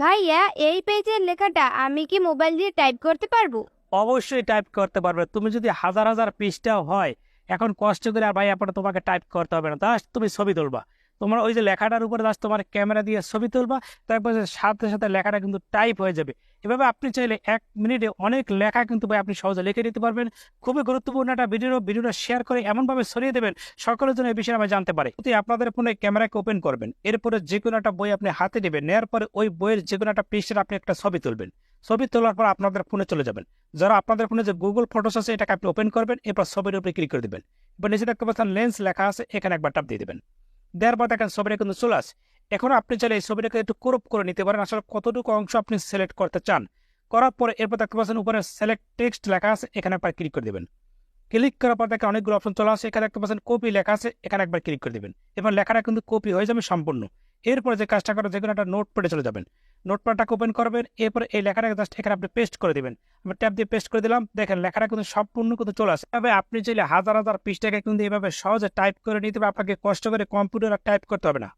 ভাইয়া, এই পেজের লেখাটা আমি কি মোবাইল দিয়ে টাইপ করতে পারবো? অবশ্যই টাইপ করতে পারবে। তুমি যদি হাজার হাজার পৃষ্ঠাও হয়, এখন কষ্ট করে আর ভাই আপনার তোমাকে টাইপ করতে হবে না, জাস্ট তুমি ছবি তুলবা। তোমার ওই যে লেখাটার উপরে জাস্ট তোমার ক্যামেরা দিয়ে ছবি তুলবা, তারপর সাথে সাথে লেখাটা কিন্তু টাইপ হয়ে যাবে। এভাবে আপনি চাইলে 1 মিনিটে অনেক লেখা কিন্তু ভাই আপনি সহজে লিখে দিতে পারবেন। খুবই গুরুত্বপূর্ণ একটা ভিডিওটা শেয়ার করে এমনভাবে ছড়িয়ে দেবেন সকলের জন্য এই বিষয়ে আমি জানতে পারি। যদি আপনাদের ফোনে ক্যামেরাকে ওপেন করবেন, এরপরে যে কোনো একটা বই আপনি হাতে নেবেন, নেওয়ার পরে ওই বইয়ের যে কোনো একটা পৃষ্ঠার আপনি একটা ছবি তুলবেন। ছবি তোলার পর আপনাদের ফোনে চলে যাবেন। যারা আপনাদের ফোনে যে গুগল ফটোস আছে এটাকে আপনি ওপেন করবেন, এরপর ছবির উপরে ক্লিক করে দিবেন। এবার নিচে দেখতে পাচ্ছেন লেন্স লেখা আছে, এখানে একবার টাপ দিয়ে দিবেন। দেওয়ার পর দেখেন ছবিটা কিন্তু চলে আসে। এখন আপনি চাইলে এই ছবিটাকে একটু ক্রপ করে নিতে পারেন, আসলে কতটুকু অংশ আপনি সিলেক্ট করতে চান। করার পরে এরপর দেখতে পাচ্ছেন উপরে সিলেক্ট টেক্সট লেখা আছে, এখানে একবার ক্লিক করে দিবেন। ক্লিক করার পর দেখেন অনেকগুলো অপশন চলে আসে, এখানে দেখতে পাচ্ছেন কপি লেখা আছে, এখানে একবার ক্লিক করে দিবেন। এবার লেখাটা কিন্তু কপি হয়ে যাবে সম্পূর্ণ। এরপরে যে কাজটা করে যে কোনো একটা নোটপ্যাডে চলে যাবেন, নোটপ্যাডটাকে ওপেন করবেন, এরপরে এই লেখাটাকে জাস্ট এখানে আপনি পেস্ট করে দিবেন। আমি ট্যাপ দিয়ে পেস্ট করে দিলাম, দেখেন লেখাটা কিন্তু সম্পূর্ণ কিন্তু চলে আসে। তবে আপনি চাইলে হাজার হাজার পৃষ্ঠাকে কিন্তু এভাবে সহজে টাইপ করে নিতে হবে, আপনাকে কষ্ট করে কম্পিউটার টাইপ করতে হবে না।